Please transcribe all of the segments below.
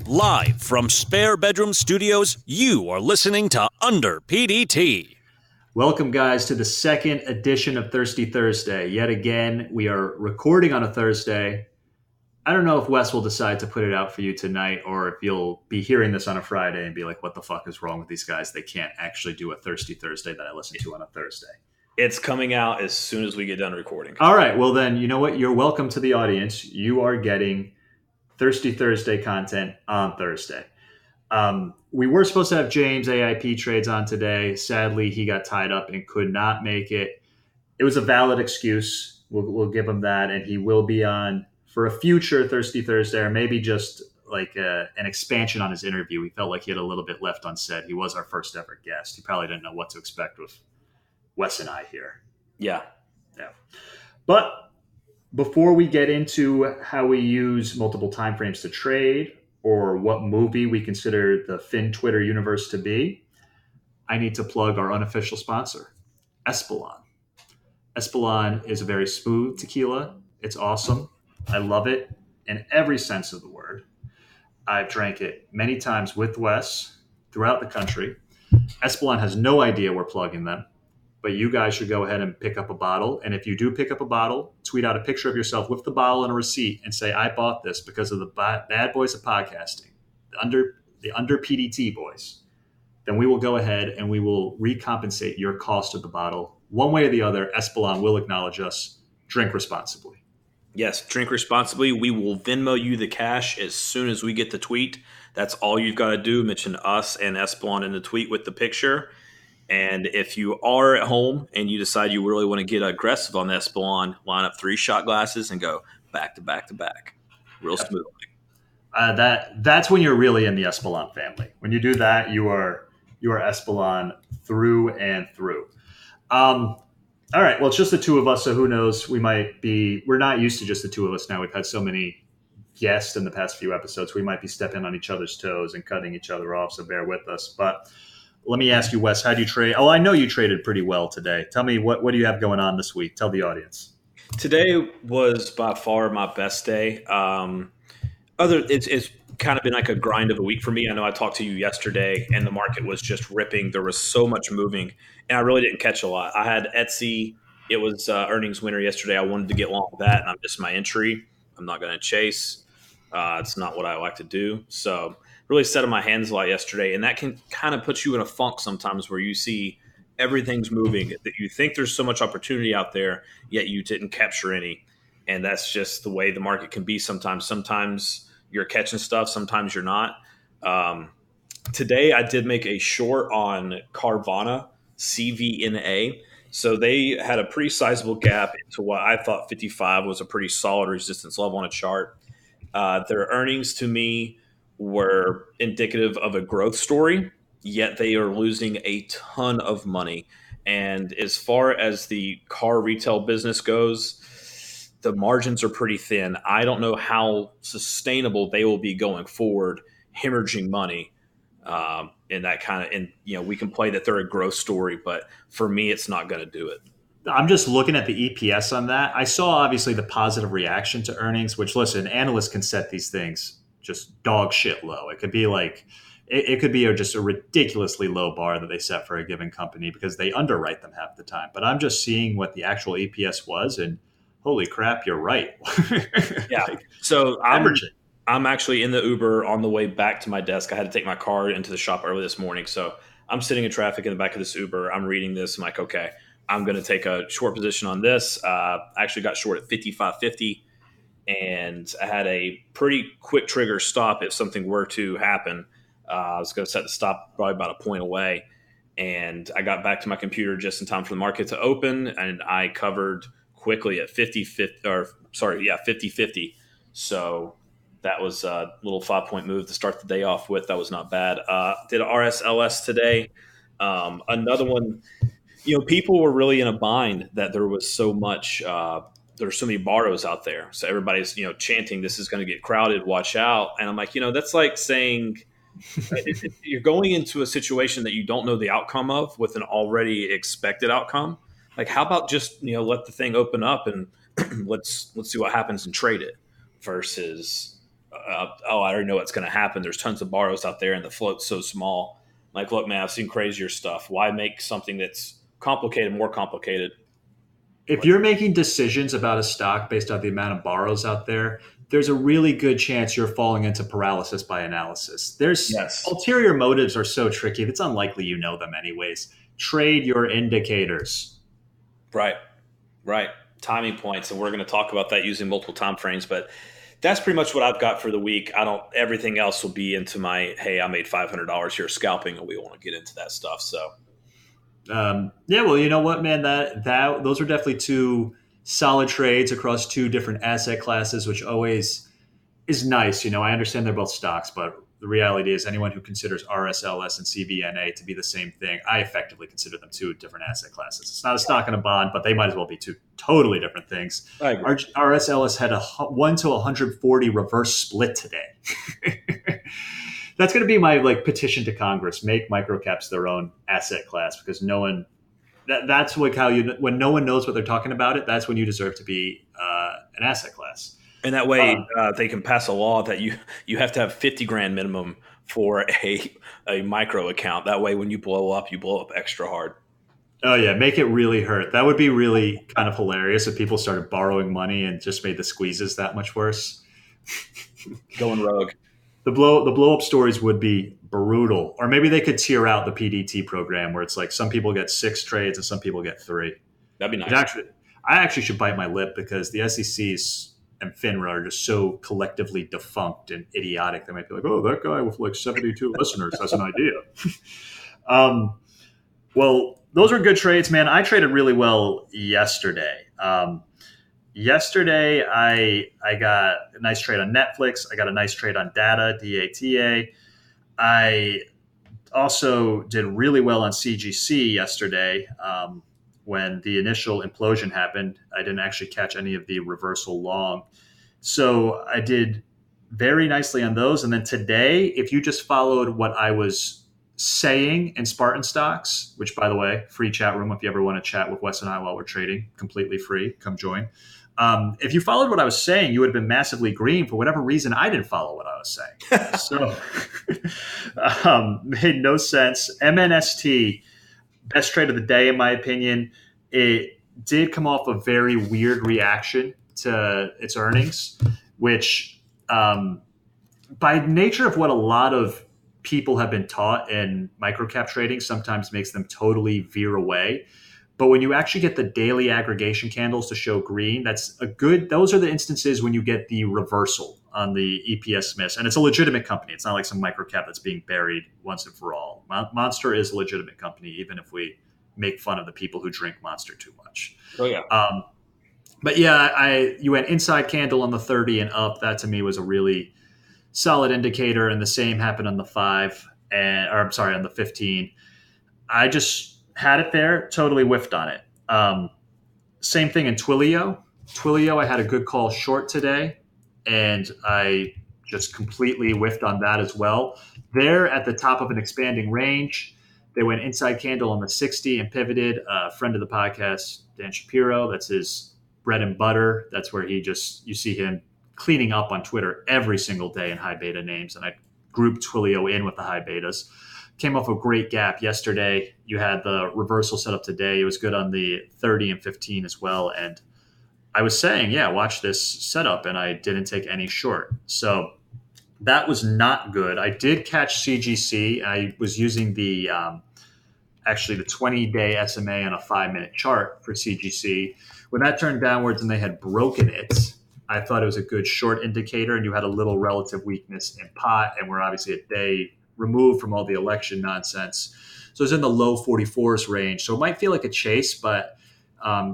Live from Spare Bedroom Studios, you are listening to Under PDT. Welcome, guys, to the second edition of Thirsty Thursday. Yet again, we are recording on a Thursday. I don't know if Wes will decide to put it out for you tonight or if you'll be hearing this on a Friday and be like, what the fuck is wrong with these guys? They can't actually do a Thirsty Thursday that I listen to on a Thursday. It's coming out as soon as we get done recording. All right. Well, then, you know what? You're welcome to the audience. You are getting Thirsty Thursday content on Thursday. We were supposed to have James AIP Trades on today. Sadly, he got tied up and could not make it. It was a valid excuse. We'll give him that, and he will be on for a future Thirsty Thursday, or maybe just like an expansion on his interview. We felt like he had a little bit left unsaid. He was our first ever guest. He probably didn't know what to expect with Wes and I here. Yeah. But before we get into how we use multiple timeframes to trade or what movie we consider the Fin Twitter universe to be, I need to plug our unofficial sponsor, Espolon. Espolon is a very smooth tequila. It's awesome. I love it in every sense of the word. I've drank it many times with Wes throughout the country. Espolon has no idea we're plugging them, but you guys should go ahead and pick up a bottle. And if you do pick up a bottle, tweet out a picture of yourself with the bottle and a receipt and say, I bought this because of the bad boys of podcasting, the under PDT boys. Then we will go ahead and we will recompensate your cost of the bottle. One way or the other, Espolon will acknowledge us. Drink responsibly. Yes, drink responsibly. We will Venmo you the cash as soon as we get the tweet. That's all you've got to do. Mention us and Espolon in the tweet with the picture. And if you are at home and you decide you really want to get aggressive on the Espolon, line up 3 shot glasses and go back to back to back. Real smoothly. That's when you're really in the Espolon family. When you do that, you are Espolon through and through. All right. Well, it's just the two of us, so who knows? We're not used to just the two of us now. We've had so many guests in the past few episodes. We might be stepping on each other's toes and cutting each other off, so bear with us. But let me ask you, Wes, how do you trade? Oh, I know you traded pretty well today. Tell me, what do you have going on this week? Tell the audience. Today was by far my best day. It's kind of been like a grind of a week for me. I know I talked to you yesterday and the market was just ripping. There was so much moving and I really didn't catch a lot. I had Etsy. It was earnings winner yesterday. I wanted to get long with that and I missed my entry. I'm not going to chase. It's not what I like to do. So really set in my hands a lot yesterday. And that can kind of put you in a funk sometimes where you see everything's moving, that you think there's so much opportunity out there, yet you didn't capture any. And that's just the way the market can be sometimes. Sometimes you're catching stuff, sometimes you're not. Today, I did make a short on Carvana, CVNA. So they had a pretty sizable gap into what I thought 55 was a pretty solid resistance level on a chart. Their earnings to me were indicative of a growth story, yet they are losing a ton of money. And as far as the car retail business goes, the margins are pretty thin. I don't know how sustainable they will be going forward, hemorrhaging money in that kind of. And we can play that they're a growth story, but for me, it's not going to do it. I'm just looking at the EPS on that. I saw obviously the positive reaction to earnings, which listen, analysts can set these things just dog shit low. It could be like it could be just a ridiculously low bar that they set for a given company because they underwrite them half the time. But I'm just seeing what the actual EPS was and. Holy crap, you're right. Yeah. So I'm actually in the Uber on the way back to my desk. I had to take my car into the shop early this morning. So I'm sitting in traffic in the back of this Uber. I'm reading this. I'm like, okay, I'm going to take a short position on this. I actually got short at 55.50 and I had a pretty quick trigger stop if something were to happen. I was going to set the stop probably about a point away. And I got back to my computer just in time for the market to open and I covered quickly at 50-50. So that was a little 5-point move to start the day off with. That was not bad. Did a RSLS today. Another one, people were really in a bind that there was so much, there's so many borrows out there. So everybody's, chanting, this is going to get crowded, watch out. And I'm like, that's like saying you're going into a situation that you don't know the outcome of with an already expected outcome. Like, how about just, let the thing open up and let's see what happens and trade it versus oh, I already know what's going to happen. There's tons of borrows out there and the float's so small. Like, look, man, I've seen crazier stuff. Why make something that's complicated more complicated? If you're making decisions about a stock based on the amount of borrows out there, there's a really good chance you're falling into paralysis by analysis. There's Yes. ulterior motives are so tricky. It's unlikely you know them anyways. Trade your indicators. Right. Right. Timing points. And we're going to talk about that using multiple time frames. But that's pretty much what I've got for the week. Everything else will be into my, hey, I made $500 here scalping, and we won't get into that stuff. So, Yeah, well, you know what, man, that those are definitely two solid trades across two different asset classes, which always is nice. I understand they're both stocks, but the reality is anyone who considers RSLS and CVNA to be the same thing, I effectively consider them two different asset classes. It's not a stock and a bond, but they might as well be two totally different things. I agree. RSLS had a 1 to 140 reverse split today. That's going to be my petition to Congress: make microcaps their own asset class, because no one. That's like how when no one knows what they're talking about it. That's when you deserve to be an asset class. And that way, they can pass a law that you have to have 50 grand minimum for a micro account. That way, when you blow up extra hard. Oh yeah, make it really hurt. That would be really kind of hilarious if people started borrowing money and just made the squeezes that much worse. Going rogue. The blow up stories would be brutal. Or maybe they could tier out the PDT program where it's like some people get 6 trades and some people get 3. That'd be nice. I actually should bite my lip, because the SECs and FINRA are just so collectively defunct and idiotic. They might be like, oh, that guy with 72 listeners has an idea. Well, those were good trades, man. I traded really well yesterday. Yesterday, I got a nice trade on Netflix. I got a nice trade on DATA. I also did really well on CGC yesterday. When the initial implosion happened, I didn't actually catch any of the reversal long. So I did very nicely on those. And then today, if you just followed what I was saying in Spartan Stocks, which, by the way, free chat room if you ever want to chat with Wes and I while we're trading, completely free, come join. If you followed what I was saying, you would have been massively green. For whatever reason, I didn't follow what I was saying. So made no sense. MNST, best trade of the day, in my opinion. It did come off a very weird reaction to its earnings, which by nature of what a lot of people have been taught in microcap trading sometimes makes them totally veer away. But when you actually get the daily aggregation candles to show green, those are the instances when you get the reversal on the EPS miss. And it's a legitimate company. It's not like some microcap that's being buried once and for all. Monster is a legitimate company, even if we make fun of the people who drink Monster too much. Oh, yeah. But yeah, you went inside candle on the 30 and up. That to me was a really solid indicator. And the same happened on the 5 on the 15. I just had it there, totally whiffed on it. Same thing in Twilio. I had a good call short today, and I just completely whiffed on that as well. They're at the top of an expanding range. They went inside candle on the 60 and pivoted. A friend of the podcast, Dan Shapiro, that's his bread and butter. That's where you see him cleaning up on Twitter every single day in high beta names. And I grouped Twilio in with the high betas. Came off a great gap yesterday. You had the reversal set up today. It was good on the 30 and 15 as well. And I was saying, yeah, watch this setup, and I didn't take any short. So that was not good. I did catch CGC. I was using the 20-day SMA on a 5-minute chart for CGC. When that turned downwards and they had broken it, I thought it was a good short indicator, and you had a little relative weakness in pot, and we're obviously a day removed from all the election nonsense. So it's in the low 44s range. So it might feel like a chase, but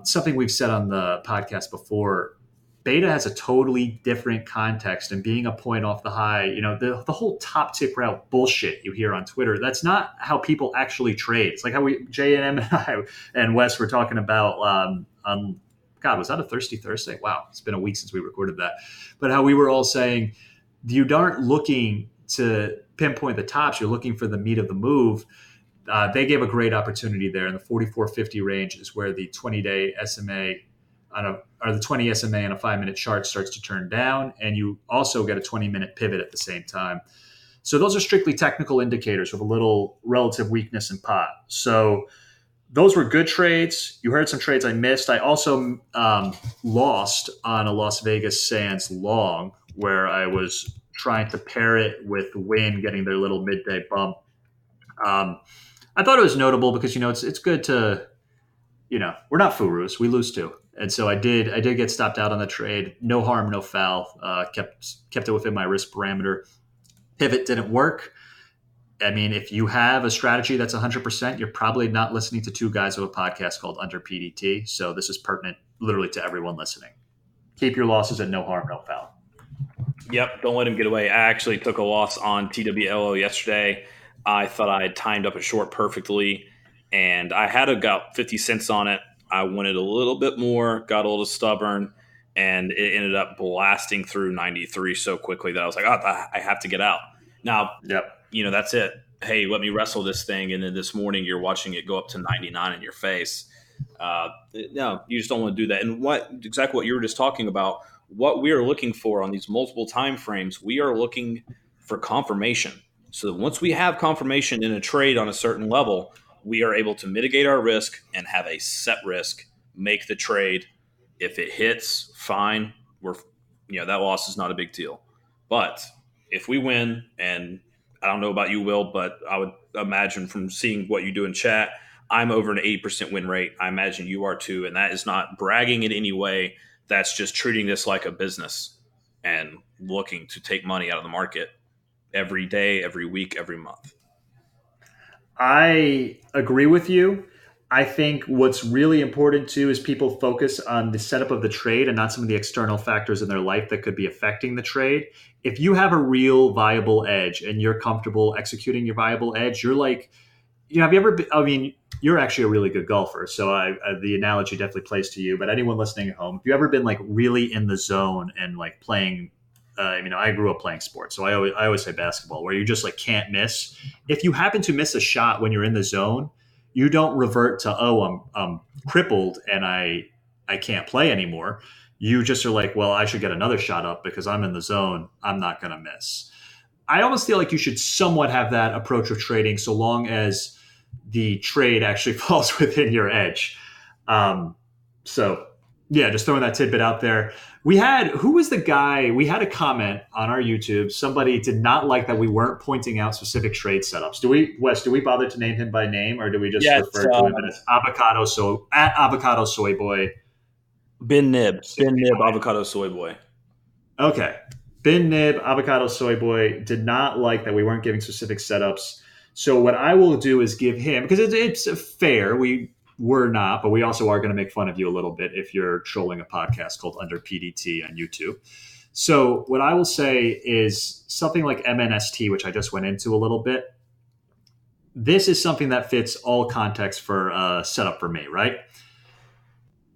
something we've said on the podcast before, beta has a totally different context, and being a point off the high, the whole top tick route bullshit you hear on Twitter, that's not how people actually trade. It's like how JM and I and Wes were talking about on God, was that a Thirsty Thursday? Wow, it's been a week since we recorded that. But how we were all saying, you aren't looking to pinpoint the tops, you're looking for the meat of the move. They gave a great opportunity there, and the 44.50 range is where the 20-day SMA or the 20 SMA on a 5-minute chart starts to turn down, and you also get a 20-minute pivot at the same time. So those are strictly technical indicators with a little relative weakness in pot. So those were good trades. You heard some trades I missed. I also lost on a Las Vegas Sands long, where I was trying to pair it with Wynn getting their little midday bump. I thought it was notable because, it's good to, we're not Furus. We lose too. And so I did get stopped out on the trade. No harm, no foul. Kept it within my risk parameter. Pivot didn't work. I mean, if you have a strategy that's 100%, you're probably not listening to two guys with a podcast called Under PDT. So this is pertinent literally to everyone listening. Keep your losses at no harm, no foul. Yep, don't let him get away. I actually took a loss on TWLO yesterday. I thought I had timed up a short perfectly, and I had about 50 cents on it. I wanted a little bit more, got a little stubborn, and it ended up blasting through 93 so quickly that I was like, I have to get out. Now, that's it. Hey, let me wrestle this thing, and then this morning you're watching it go up to 99 in your face. No, you just don't want to do that. And exactly what you were just talking about, what we are looking for on these multiple time frames, we are looking for confirmation. So once we have confirmation in a trade on a certain level, we are able to mitigate our risk and have a set risk, make the trade. If it hits, fine. That loss is not a big deal. But if we win, and I don't know about you, Will, but I would imagine from seeing what you do in chat, I'm over an 80% win rate. I imagine you are too. And that is not bragging in any way. That's just treating this like a business and looking to take money out of the market every day, every week, every month. I agree with you. I think what's really important too is people focus on the setup of the trade and not some of the external factors in their life that could be affecting the trade. If you have a real viable edge and you're comfortable executing your viable edge, you're like, have you ever been, you're actually a really good golfer. So the analogy definitely plays to you, but anyone listening at home, have you ever been like really in the zone and like playing, I grew up playing sports. So I always say basketball, where you just like can't miss. If you happen to miss a shot when you're in the zone, you don't revert to, I'm crippled and I can't play anymore. You just are like, well, I should get another shot up because I'm in the zone. I'm not going to miss. I almost feel like you should somewhat have that approach of trading so long as the trade actually falls within your edge. Just throwing that tidbit out there. Who was the guy? We had a comment on our YouTube. Somebody did not like that we weren't pointing out specific trade setups. Do we bother to name him by name, or do we just refer to him as Avocado Soy Boy? Ben Nib, Avocado Soy Boy. Okay. Ben Nib, Avocado Soy Boy, did not like that we weren't giving specific setups. So what I will do is give him, because it's fair, we're not, but we also are going to make fun of you a little bit if you're trolling a podcast called Under PDT on YouTube. So what I will say is something like MNST, which I just went into a little bit. This is something that fits all context for setup for me, right?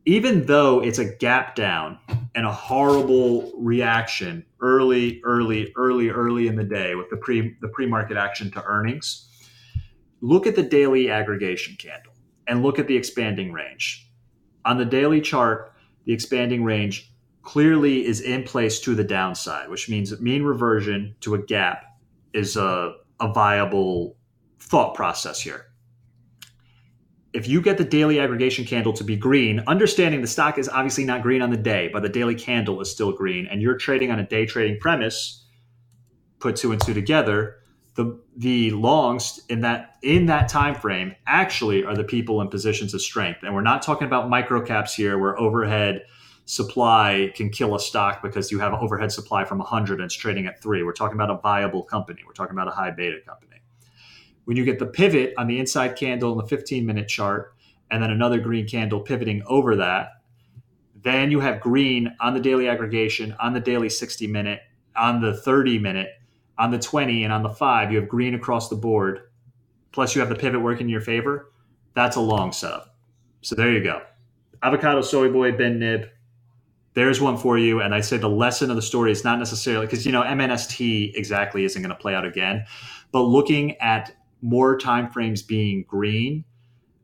Even though it's a gap down and a horrible reaction early in the day with the pre-market action to earnings, look at the daily aggregation candle and look at the expanding range. On the daily chart, the expanding range clearly is in place to the downside, which means that mean reversion to a gap is a viable thought process here. If you get the daily aggregation candle to be green, understanding the stock is obviously not green on the day, but the daily candle is still green, and you're trading on a day trading premise, put two and two together, the longs in that time frame actually are the people in positions of strength. And we're not talking about micro caps here where overhead supply can kill a stock because you have overhead supply from 100 and it's trading at 3. We're talking about a viable company. We're talking about a high beta company. When you get the pivot on the inside candle in the 15-minute chart and then another green candle pivoting over that, then you have green on the daily aggregation, on the daily 60-minute, on the 30-minute, on the 20, and on the 5. You have green across the board. Plus you have the pivot working in your favor. That's a long setup. So there you go. Avocado Soy Boy, Ben Nib. There's one for you. And I say the lesson of the story is not necessarily because, MNST exactly isn't going to play out again, but looking at more time frames being green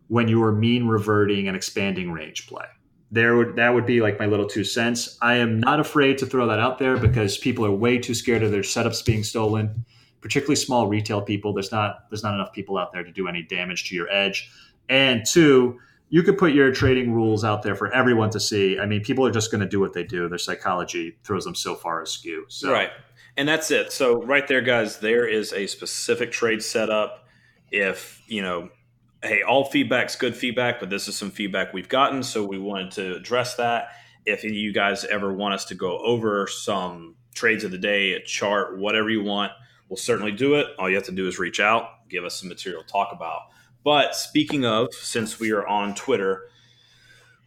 when you are mean reverting and expanding range play. that would be like my little 2 cents. I am not afraid to throw that out there because people are way too scared of their setups being stolen, particularly small retail people. There's not enough people out there to do any damage to your edge. And two, you could put your trading rules out there for everyone to see. I mean, people are just going to do what they do. Their psychology throws them so far askew. So Right. And that's it. So right there, guys, there is a specific trade setup. If, hey, all feedback's good feedback, but this is some feedback we've gotten, so we wanted to address that. If you guys ever want us to go over some trades of the day, a chart, whatever you want, we'll certainly do it. All you have to do is reach out, give us some material to talk about. But speaking of, since we are on Twitter,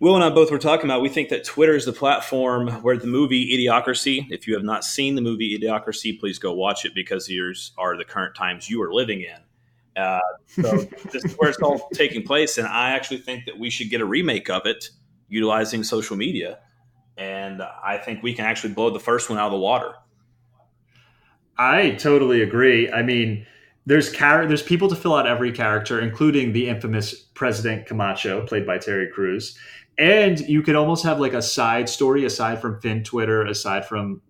Will and I both were talking about, we think that Twitter is the platform where the movie Idiocracy, if you have not seen the movie Idiocracy, please go watch it because yours are the current times you are living in. So this is where it's all taking place. And I actually think that we should get a remake of it utilizing social media. And I think we can actually blow the first one out of the water. I totally agree. I mean, there's people to fill out every character, including the infamous President Camacho, played by Terry Crews. And you could almost have like a side story aside from Finn Twitter, aside from,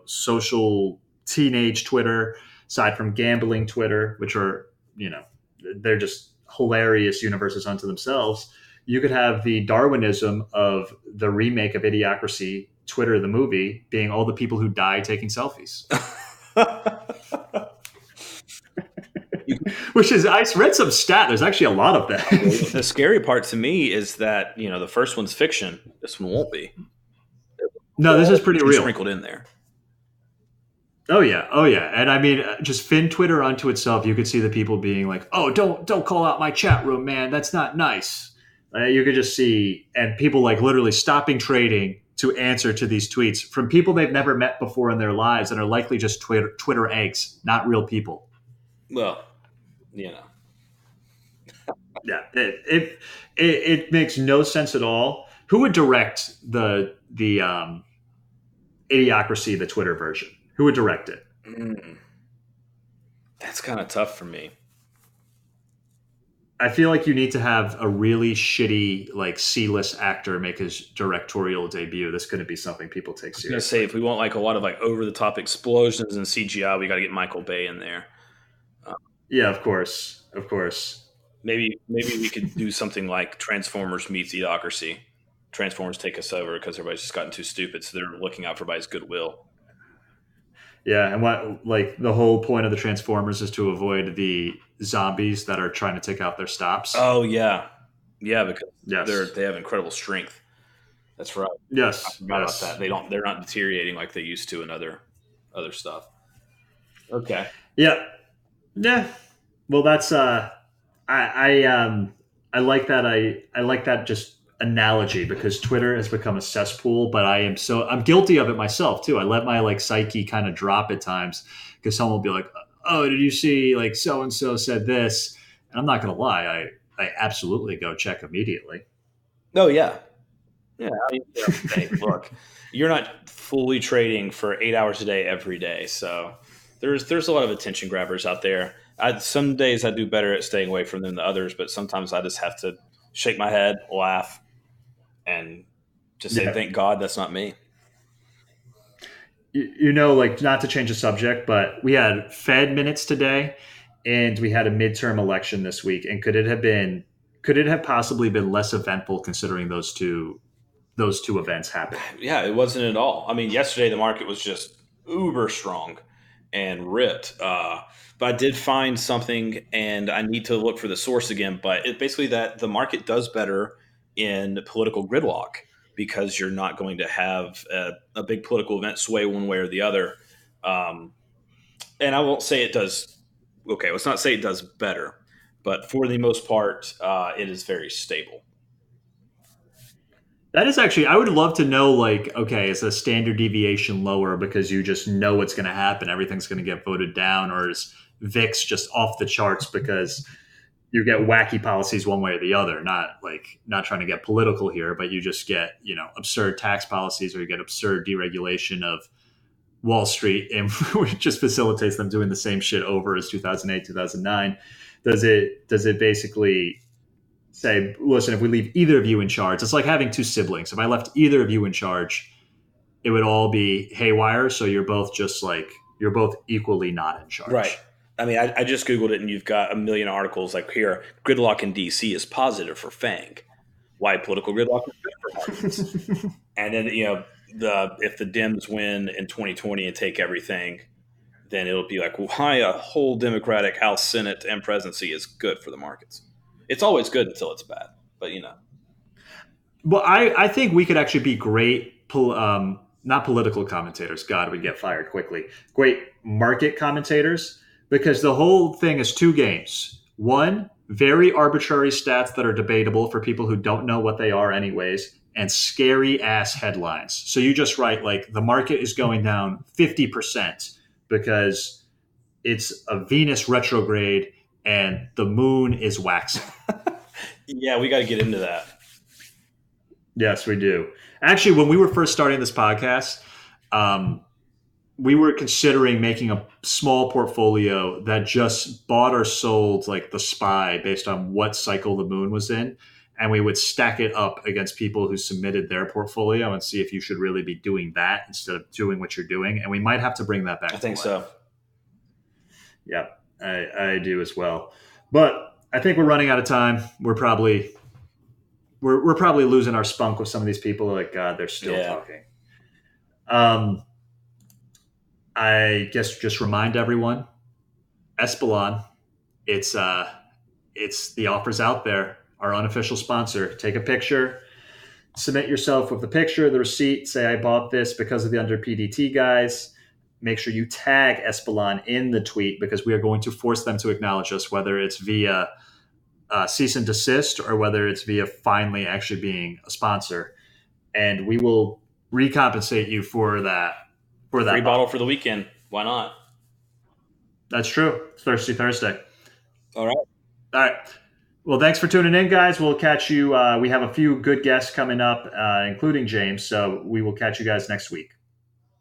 social teenage Twitter, aside from gambling Twitter, which are, they're just hilarious universes unto themselves. You could have the Darwinism of the remake of Idiocracy, Twitter, the movie, being all the people who die taking selfies. Which is, I read some stat. There's actually a lot of that. The scary part to me is that, the first one's fiction. This one won't be. No, this is pretty real. Sprinkled in there. Oh yeah. And I mean, just Finn Twitter onto itself, you could see the people being like, "Oh, don't call out my chat room, man. That's not nice." You could just see, and people like literally stopping trading to answer to these tweets from people they've never met before in their lives and are likely just Twitter eggs, not real people. Well, Yeah, it makes no sense at all. Who would direct the Idiocracy, the Twitter version? Who would direct it? That's kind of tough for me. I feel like you need to have a really shitty, like C-list actor make his directorial debut. This couldn't be something people take seriously. I was gonna say, if we want like a lot of like over the top explosions and CGI, we got to get Michael Bay in there. Yeah, of course. Maybe we could do something like Transformers meets Idiocracy. Transformers take us over because everybody's just gotten too stupid, so they're looking out for everybody's goodwill. Yeah, and what like the whole point of the Transformers is to avoid the zombies that are trying to take out their stops. Oh yeah, because they have incredible strength. That's right. Yes, I forgot about that. They're not deteriorating like they used to in other stuff. Okay. Yeah. Well, that's I like that. I like that just analogy because Twitter has become a cesspool, but I'm guilty of it myself too. I let my like psyche kind of drop at times because someone will be like, "Oh, did you see like so and so said this?" And I'm not gonna lie, I absolutely go check immediately. Oh yeah. I mean, hey, look, you're not fully trading for 8 hours a day every day, so there's a lot of attention grabbers out there. Some days I do better at staying away from them than others, but sometimes I just have to shake my head, laugh, and just say, thank God that's not me. Like not to change the subject, but we had Fed minutes today and we had a midterm election this week. And could it have possibly been less eventful considering those two events happened? Yeah, it wasn't at all. I mean, yesterday the market was just uber strong and ripped. But I did find something, and I need to look for the source again. But it's basically that the market does better in political gridlock because you're not going to have a big political event sway one way or the other. And I won't say it does. Okay, let's not say it does better, but for the most part, it is very stable. That is actually, I would love to know, like, okay, is a standard deviation lower because you just know what's going to happen, everything's going to get voted down, or is VIX just off the charts because you get wacky policies one way or the other? Not trying to get political here, but you just get, absurd tax policies, or you get absurd deregulation of Wall Street, and which just facilitates them doing the same shit over as 2008, 2009. Does it basically say, listen, if we leave either of you in charge, it's like having two siblings. If I left either of you in charge, it would all be haywire. So you're both equally not in charge. Right. I mean, I just Googled it, and you've got a million articles like here. Gridlock in D.C. is positive for FANG. Why political gridlock is good for markets. And then, if the Dems win in 2020 and take everything, then it'll be like, why a whole Democratic House, Senate, and presidency is good for the markets. It's always good until it's bad, but Well, I think we could actually be great, not political commentators. God, we'd get fired quickly. Great market commentators, because the whole thing is two games. One, very arbitrary stats that are debatable for people who don't know what they are anyways, and scary ass headlines. So you just write like the market is going down 50% because it's a Venus retrograde and the moon is waxing. Yeah, we got to get into that. Yes, we do. Actually, when we were first starting this podcast, we were considering making a small portfolio that just bought or sold like the SPY based on what cycle the moon was in. And we would stack it up against people who submitted their portfolio and see if you should really be doing that instead of doing what you're doing. And we might have to bring that back. I think so. Yeah, I do as well. But I think we're running out of time. We're probably losing our spunk with some of these people. Like, God, they're still talking. I guess just remind everyone, Espolon, it's the offer's out there. Our unofficial sponsor. Take a picture, submit yourself with the picture, the receipt, say I bought this because of the Under PDT guys. Make sure you tag Espolon in the tweet, because we are going to force them to acknowledge us, whether it's via cease and desist or whether it's via finally actually being a sponsor. And we will recompensate you for that. Free bottle for the weekend. Why not? That's true. Thirsty Thursday. All right. Well, thanks for tuning in, guys. We'll catch you. We have a few good guests coming up, including James. So we will catch you guys next week.